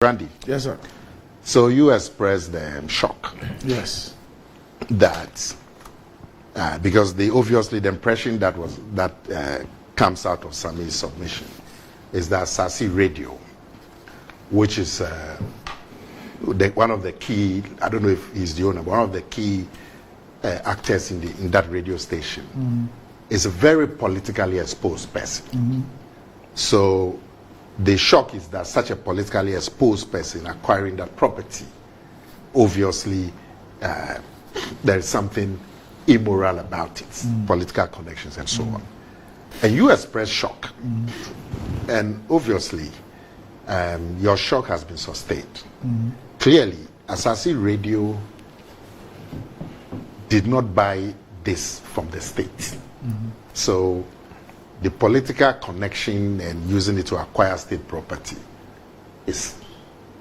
Randy. Yes, sir. So you expressed the shock. Yes. That because obviously the impression that comes out of Sami's submission is that Sasi Radio, which is one of the key, I don't know if he's the owner, but one of the key actors in that radio station, is a very politically exposed person. So the shock is that such a politically exposed person acquiring that property, obviously there is something immoral about it, political connections and so on. And you express shock. And obviously, your shock has been sustained. Clearly, Asasi Radio did not buy this from the state. So the political connection and using it to acquire state property is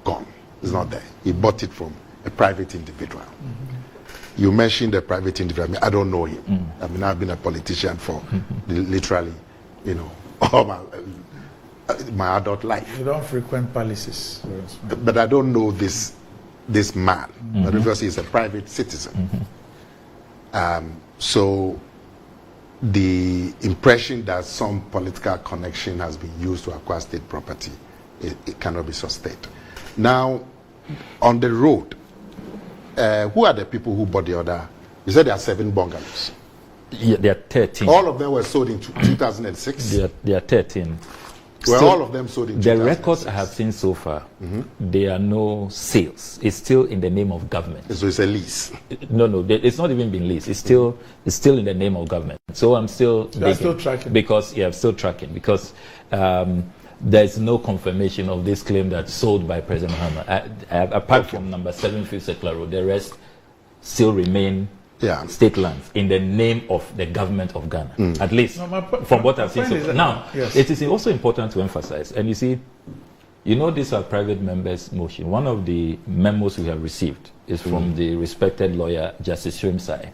gone. It's not there. He bought it from a private individual. You mentioned a private individual. I don't know him. I mean, I've been a politician for literally, all my adult life. You don't frequent palaces. But I don't know this man. But obviously he's a private citizen. So the impression that some political connection has been used to acquire state property, it cannot be sustained. Now, on the road, who are the people who bought the other? You said there are 7 bungalows. Yeah, there are 13. All of them were sold in 2006? There are 13. Were all of them sold in 2006? The records I have seen so far, there are no sales. It's still in the name of government. So it's a lease? No, it's not even been leased. It's still in the name of government. So I'm still tracking. Because I'm still tracking because there's no confirmation of this claim that's sold by President Mahama. Apart from number 7 Fifth Circular Road, the rest still remain state lands in the name of the government of Ghana, at least from what I've seen so far. Now, it is also important to emphasize, and you see, these are private members' motion. One of the memos we have received is from the respected lawyer, Justice Shrimsai.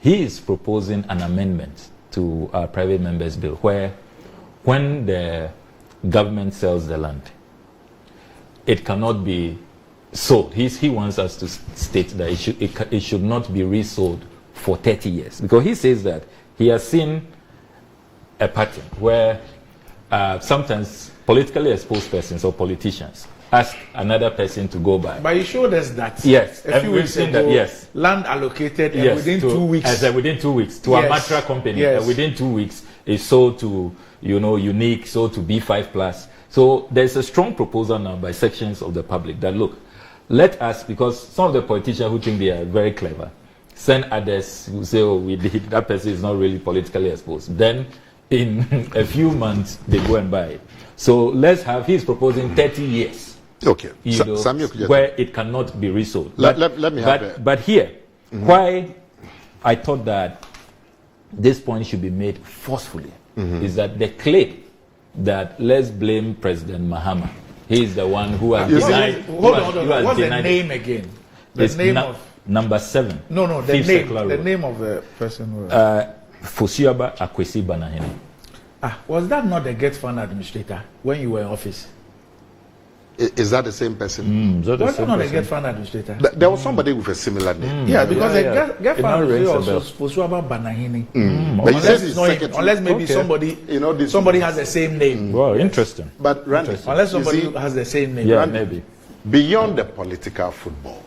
He is proposing an amendment to our private members' bill where when the government sells the land, it cannot be sold. He wants us to state that it should not be resold for 30 years. Because he says that he has seen a pattern where sometimes politically exposed persons or politicians ask another person to go buy. But he showed us that. Yes. A few weeks ago, land allocated and within 2 weeks. Within 2 weeks to a Matra company. Within 2 weeks is sold to, Unique, sold to B5+. So there's a strong proposal now by sections of the public that, look, let us, because some of the politicians who think they are very clever, send others who say, that person is not really politically exposed. Then in a few months, they go and buy it. So he's proposing 30 years. Okay. Where it cannot be resold. Let me have But here, why I thought that this point should be made forcefully is that the claim that let's blame President Mahama. He is the one who has denied. Hold on. What's the name again? The name of number 7. No. The name of the person. Fosuaba Akwesi Banahene. Was that not the Get Fund administrator when you were in office? Is that the same person? Was that not the Get Fund administrator? There was somebody with a similar name. Because the Get Fund administrator was Fosuaba Banahene. But unless maybe somebody has the same name. Wow, interesting. But Randy, unless somebody has the same name. Yeah, maybe. Beyond the political football,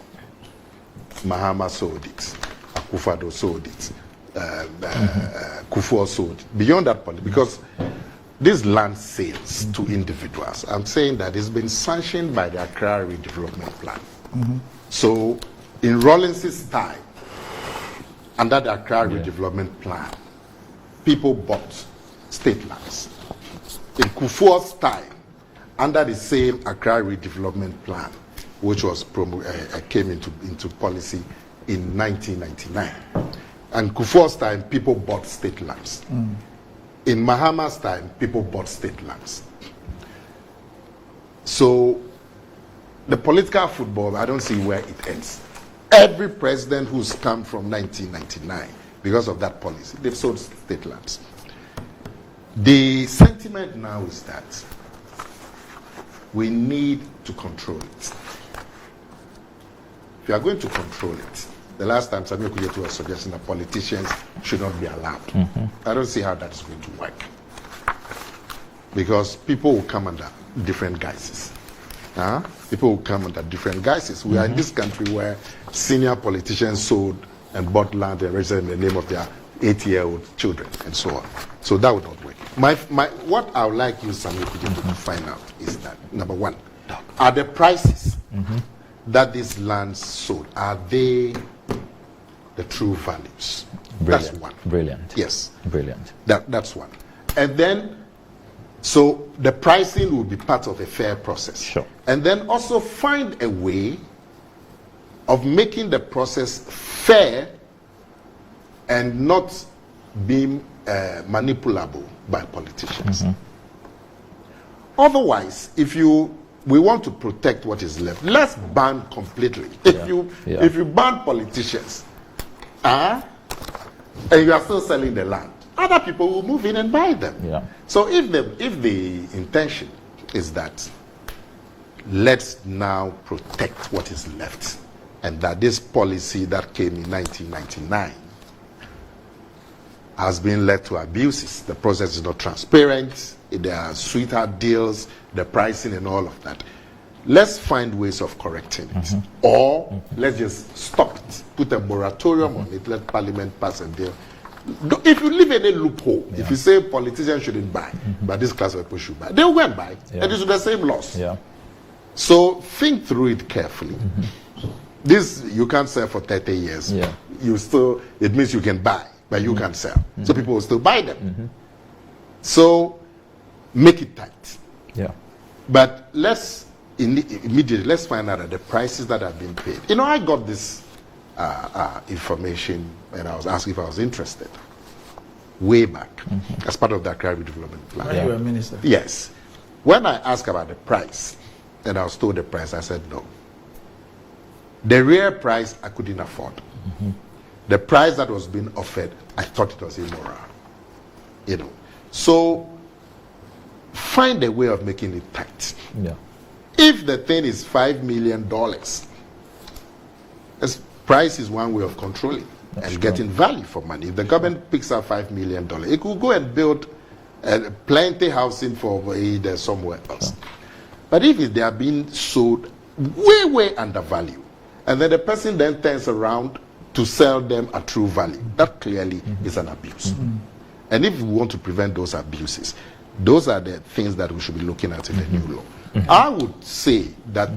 Mahama sold it, Akufo-Addo sold it, Kufuor sold it. Beyond that, because these land sales to individuals, I'm saying that it's been sanctioned by the Accra Redevelopment Plan. So, in Rawlins's time, under the Accra Redevelopment Plan, people bought state lands. In Kufuor's time, under the same Accra Redevelopment Plan, which was came into policy in 1999, and Kufuor's time, people bought state lands. In Mahama's time, people bought state lands. So, the political football, I don't see where it ends. Every president who's come from 1999, because of that policy, they've sold state lands. The sentiment now is that we need to control it. If you are going to control it, the last time Samuel Kuyetu was suggesting that politicians should not be allowed. I don't see how that's going to work. Because people will come under different guises. People will come under different guises. We are in this country where senior politicians sold and bought land and registered in the name of their 8-year-old children and so on. So that would not work. What I would like you, Samuel Kuyetu, to find out is that, number one, are the prices that these lands sold, are they the true values? Brilliant. That's one. Brilliant. Yes. Brilliant. That's one. And then, so the pricing will be part of a fair process. Sure. And then also find a way of making the process fair and not being manipulable by politicians. Otherwise, if we want to protect what is left, let's ban completely. If you ban politicians, and you are still selling the land, other people will move in and buy them. Yeah. So if the intention is that let's now protect what is left, and that this policy that came in 1999 has been led to abuses, the process is not transparent, there are sweetheart deals, the pricing and all of that, let's find ways of correcting it. Or let's just stop it, put a moratorium on it, let Parliament pass a bill. If you leave any loophole, if you say politicians shouldn't buy, but this class of people should buy, they will go and buy, and it's the same loss. Yeah. So think through it carefully. This you can't sell for 30 years. Yeah. It means you can buy, but you can't sell. So people will still buy them. So make it tight. Yeah. But immediately let's find out that the prices that have been paid. You know, I got this information and I was asked if I was interested way back as part of the Accra Development Plan. When you were minister. Yes. When I asked about the price and I was told the price, I said no. The real price I couldn't afford. The price that was being offered, I thought it was immoral. You know. So find a way of making it tight. Yeah. If the thing is $5 million, price is one way of controlling and getting value for money. If the government picks up $5 million, it could go and build plenty housing for either somewhere else. But if they are being sold way undervalued, and then the person then turns around to sell them at true value, that clearly is an abuse. And if we want to prevent those abuses, those are the things that we should be looking at in the new law. I would say that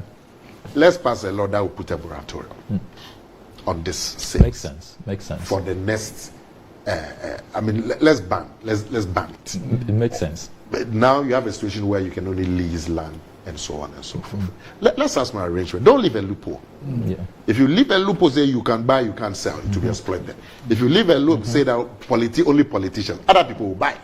let's pass a law that will put a moratorium on this sale. Makes sense. Makes sense. For the next, let's ban it. It makes sense. But now you have a situation where you can only lease land and so on and so forth. Let's ask my arrangement. Don't leave a loophole. Yeah. If you leave a loophole, say you can buy, you can't sell, it will be exploited. If you leave a loophole, say that only politicians, other people will buy.